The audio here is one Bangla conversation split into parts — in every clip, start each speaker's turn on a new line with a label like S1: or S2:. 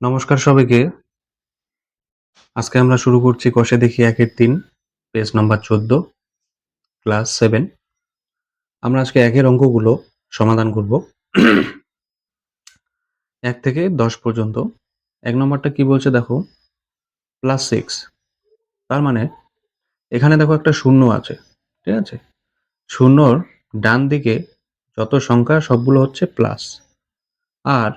S1: নমস্কার সবাইকে। আজকে আমরা শুরু করছি কষে দেখি 1-3 পেজ নাম্বার 14 ক্লাস 7। আমরা আজকে 1 অঙ্কগুলো সমাধান করব 1 থেকে 10 পর্যন্ত। 1 নম্বরটা কি বলছে দেখো, +6। তার মানে এখানে দেখো একটা শূন্য আছে, ঠিক আছে? শূন্যর ডান দিকে যত সংখ্যা সবগুলো হচ্ছে প্লাস, আর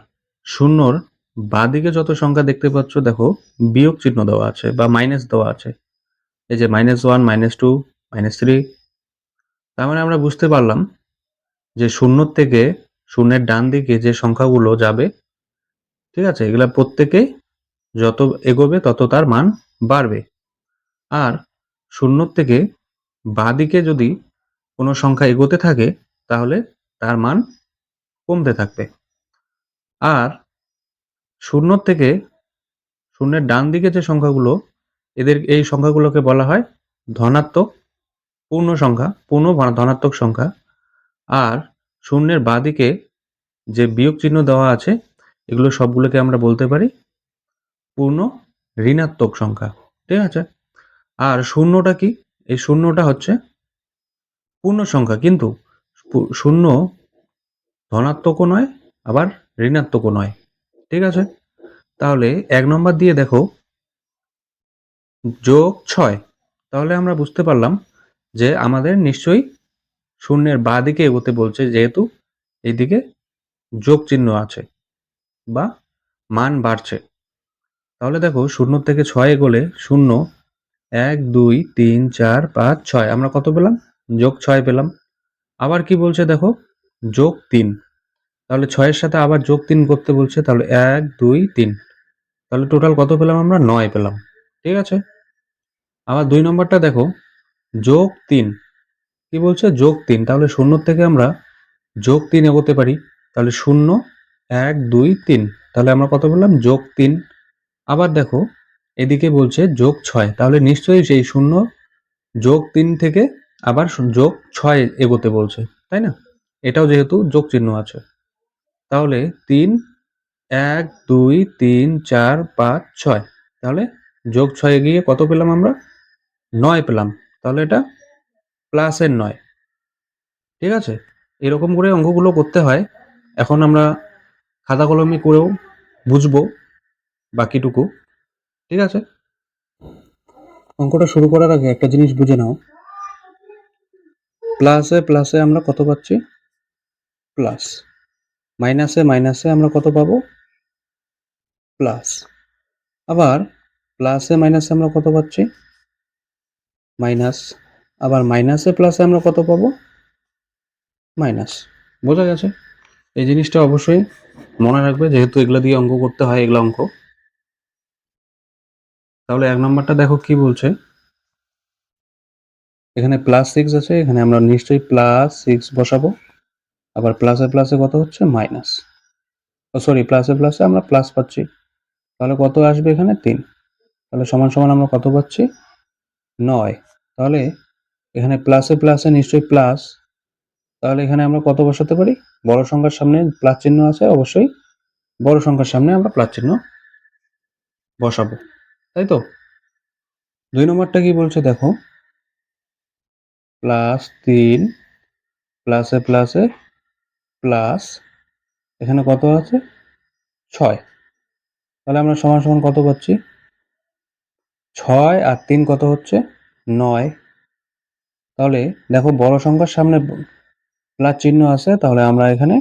S1: শূন্যর বাঁ দিকে যত সংখ্যা দেখতে পাচ্ছ দেখো বিয়োগ চিহ্ন দেওয়া আছে বা মাইনাস দেওয়া আছে। এই যে -1, -2, -3। তার মানে আমরা বুঝতে পারলাম যে শূন্যর থেকে শূন্যের ডান দিকে যে সংখ্যাগুলো যাবে, ঠিক আছে, এগুলা প্রত্যেকেই যত এগোবে তত তার মান বাড়বে। আর শূন্যর থেকে বাঁ দিকে যদি কোনো সংখ্যা এগোতে থাকে তাহলে তার মান কমতে থাকবে। আর শূন্যর থেকে শূন্যের ডান দিকে যে সংখ্যাগুলো, এই সংখ্যাগুলোকে বলা হয় ধনাত্মক পূর্ণ সংখ্যা, পূর্ণ ধনাত্মক সংখ্যা। আর শূন্যের বাঁ দিকে যে বিয়োগ চিহ্ন দেওয়া আছে এগুলো সবগুলোকে আমরা বলতে পারি পূর্ণ ঋণাত্মক সংখ্যা, ঠিক আছে? আর শূন্যটা কি? এই শূন্যটা হচ্ছে পূর্ণ সংখ্যা, কিন্তু শূন্য ধনাত্মকও নয় আবার ঋণাত্মকও নয়, ঠিক আছে? তাহলে 1 নম্বর দিয়ে দেখো +6। তাহলে আমরা বুঝতে পারলাম যে আমাদের নিশ্চয়ই শূন্যের বাঁ দিকে এগোতে বলছে, যেহেতু এইদিকে যোগ চিহ্ন আছে বা মান বাড়ছে। তাহলে দেখো 0 থেকে 6 এগোলে 0, 1, 2, 3, 4, 5, 6 আমরা কত পেলাম? +6 পেলাম। আবার কি বলছে দেখো, +3। তাহলে 6 এর সাথে আবার +3 করতে বলছে, তাহলে 1, 2, 3। তাহলে টোটাল কত পেলাম আমরা? 9 পেলাম, ঠিক আছে? আবার 2 নম্বরটা দেখো, +3। কি বলছে? +3। তাহলে 0 থেকে আমরা +3 এগোতে পারি। তাহলে 0, 1, 2, 3। তাহলে আমরা কত পেলাম? +3। আবার দেখো এদিকে বলছে +6। তাহলে নিশ্চয়ই সেই 0 +3 থেকে আবার +6 এগোতে বলছে, তাই না? এটাও যেহেতু যোগ চিহ্ন আছে। তাহলে 3, 1, 2, 3, 4, 5, 6। তাহলে +6 এগিয়ে কত পেলাম আমরা? 9 পেলাম। তাহলে এটা প্লাসের 9, ঠিক আছে? এরকম করে অঙ্কগুলো করতে হয়। এখন আমরা খাতা কলমে করেও বুঝবো বাকিটুকু, ঠিক আছে? অঙ্কটা শুরু করার আগে একটা জিনিস বুঝে নাও, প্লাসে প্লাসে আমরা কত পাচ্ছি? প্লাস। মাইনাসে মাইনাসে আমরা কত পাবো? প্লাস। আবার প্লাসে মাইনাসে আমরা কত পাচ্ছি? মাইনাস। আবার মাইনাসে প্লাসে আমরা কত পাবো? মাইনাস। বোঝা গেছে? এই জিনিসটা অবশ্যই মনে রাখবে, যেহেতু এগুলা দিয়ে অঙ্ক করতে হয়, এগুলা অঙ্ক। তাহলে 1 নম্বরটা দেখো কি বলছে, এখানে +6 আছে, এখানে আমরা নিশ্চয়ই +6 বসাবো। আবার প্লাসে প্লাসে কত হচ্ছে? মাইনাস। সরি, প্লাসে প্লাসে আমরা প্লাস পাচ্ছি। তাহলে কত আসবে এখানে? 3। তাহলে সমান সমান আমরা কত পাচ্ছি? 9। তাহলে এখানে প্লাসে প্লাসে নিশ্চয়ই প্লাস। তাহলে এখানে আমরা কত বসাতে পারি? বড় সংখ্যার সামনে প্লাস চিহ্ন আছে, অবশ্যই বড় সংখ্যার সামনে আমরা প্লাস চিহ্ন বসাবো, তাই তো? 2 নম্বরটা কি বলছে দেখো, +3 প্লাসে প্লাসে প্লাস, এখানে কত আছে? 6। তাহলে আমরা সমান সমান কত পাচ্ছি? 6 আর 3 কত হচ্ছে? 9। তাহলে দেখো বড় সংখ্যার সামনে প্লাস চিহ্ন আছে, তাহলে আমরা এখানে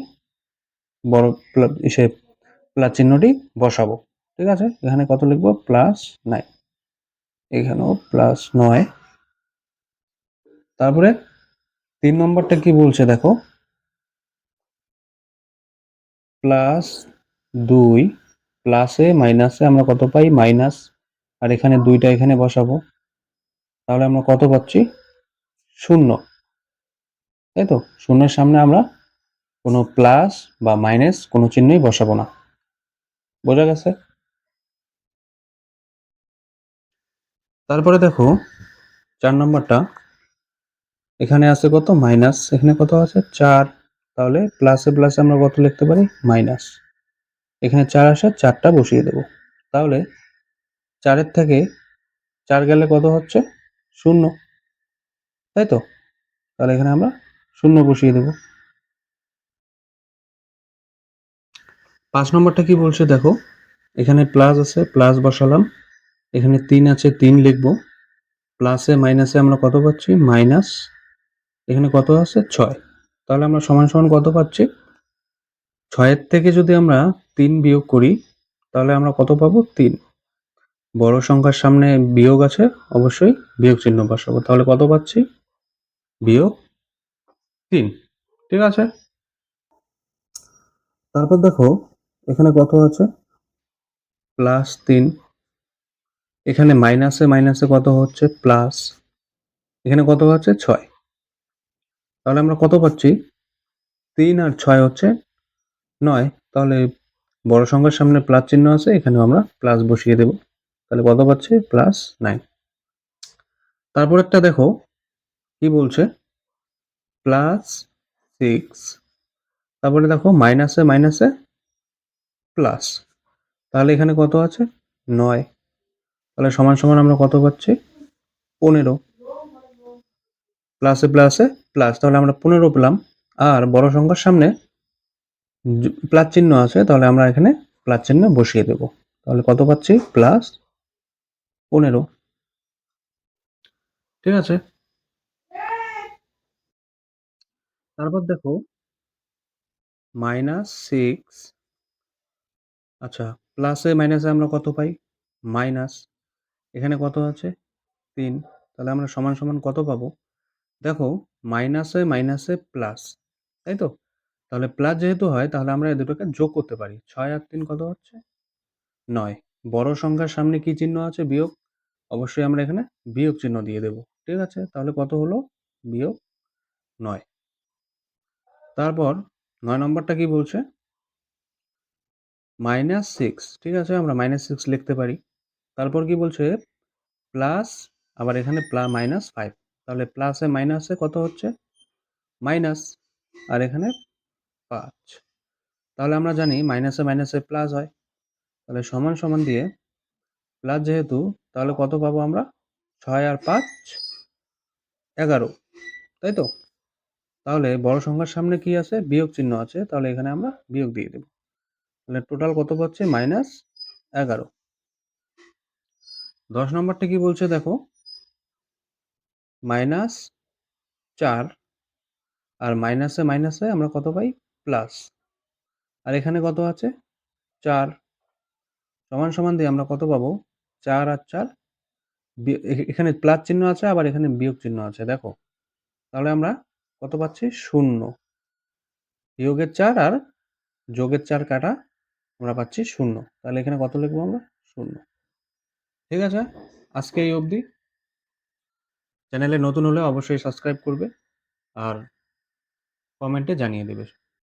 S1: বড় প্লাস চিহ্নটি বসাবো, ঠিক আছে? এখানে কত লিখবো? +9। এখানেও +9। তারপরে 3 নম্বরটা কি বলছে দেখো, +2 প্লাসে মাইনাসে আমরা কত পাই? মাইনাস। আর এখানে 2টা এখানে বসাবো, তাহলে আমরা কত পাচ্ছি? 0, তাই তো? শূন্যের সামনে আমরা কোনো প্লাস বা মাইনাস কোনো চিহ্নই বসাবো না। বোঝা গেছে? তারপরে দেখো 4 নম্বরটা, এখানে আছে কত? মাইনাস। এখানে কত আছে? 4। তাহলে প্লাসে প্লাসে আমরা কত লিখতে পারি? মাইনাস। এখানে 4 আসে, 4টা বসিয়ে দেব। তাহলে 4 থেকে 4 গেলে কত হচ্ছে? 0, তাই তো? তাহলে এখানে আমরা 0 বসিয়ে দেব। 5 নম্বরটা কি বলছে দেখো, এখানে প্লাস আছে, প্লাস বসালাম। এখানে 3 আছে, 3 লিখব। প্লাসে মাইনাসে আমরা কত পাচ্ছি? মাইনাস। এখানে কত আছে? 6। তাহলে আমরা সমান সমান কত পাচ্ছি? 6 থেকে যদি আমরা 3 বিয়োগ করি তাহলে আমরা কত পাবো? 3। বড় সংখ্যার সামনে বিয়োগ আছে, অবশ্যই বিয়োগ চিহ্ন বসাবো। তাহলে কত পাচ্ছি? বিয়োগ 3। ঠিক আছে? তারপর দেখো এখানে কত আছে? প্লাস 3। এখানে মাইনাসে মাইনাসে কত হচ্ছে? প্লাস। এখানে কত হচ্ছে? 6। তাহলে আমরা কত পাচ্ছি? 3 আর 6 হচ্ছে 9। তাহলে বড় সংখ্যার সামনে প্লাস চিহ্ন আছে, এখানেও আমরা প্লাস বসিয়ে দেব। তাহলে কত পাচ্ছি? প্লাস 9। তারপরেরটা দেখো কি বলছে? প্লাস 6। তারপরে দেখো মাইনাসে মাইনাসে প্লাস। তাহলে এখানে কত আছে? 9। তাহলে সমান সমান আমরা কত পাচ্ছি? 15। প্লাসে প্লাসে প্লাস, তাহলে আমরা 15 পেলাম। আর বড় সংখ্যার সামনে প্লাস চিহ্ন আছে, তাহলে আমরা এখানে প্লাস চিহ্ন বসিয়ে দেব। তাহলে কত পাচ্ছি? প্লাস 15। ঠিক আছে? তারপর দেখো -6। আচ্ছা, প্লাসে মাইনাসে আমরা কত পাই? মাইনাস। এখানে কত আছে? 3। তাহলে আমরা সমান সমান কত পাবো? দেখো মাইনাসে মাইনাসে প্লাস, তাই তো? তাহলে প্লাস যেহেতু হয় তাহলে আমরা এই দুটোকে যোগ করতে পারি। 6 আর 3 কত হচ্ছে? 9। বড় সংখ্যার সামনে কি চিহ্ন আছে? বিয়োগ। অবশ্যই আমরা এখানে বিয়োগ চিহ্ন দিয়ে দেব। ঠিক আছে? তাহলে কত হলো? বিয়োগ 9। তারপর 9 নম্বরটা কি বলছে? -6। ঠিক আছে? আমরা -6 লিখতে পারি। তারপর কি বলছে? প্লাস, আবার এখানে -5। তাহলে প্লাসে মাইনাসে কত হচ্ছে? মাইনাস। আর এখানে 5। তাহলে আমরা জানি মাইনাসে মাইনাসে প্লাস হয়। তাহলে সমান সমান দিয়ে প্লাস যেহেতু, তাহলে কত পাবো আমরা? 6 আর 5 11। তাই তো? তাহলে বড় সংখ্যার সামনে কি আছে? বিয়োগ চিহ্ন আছে। তাহলে এখানে আমরা বিয়োগ দিয়ে দেব। তাহলে টোটাল কত পাচ্ছি? -11। 10 নম্বরটা কি বলছে দেখো, -4। আর মাইনাসে মাইনাসে আমরা কত পাই? প্লাস। আর এখানে কত আছে? 4। সমান সমান দিয়ে আমরা কত পাবো? 4 আর 4 এখানে প্লাস চিহ্ন আছে, আবার এখানে বিয়োগ চিহ্ন আছে দেখো। তাহলে আমরা কত পাচ্ছি? 0। বিয়োগের 4 আর যোগের 4 কাটা, আমরা পাচ্ছি 0। তাহলে এখানে কত লিখবো আমরা? 0। ঠিক আছে? আজকে এই অবধি। চ্যানেলে নতুন হলে অবশ্যই সাবস্ক্রাইব করবে আর কমেন্টে জানিয়ে দেবে।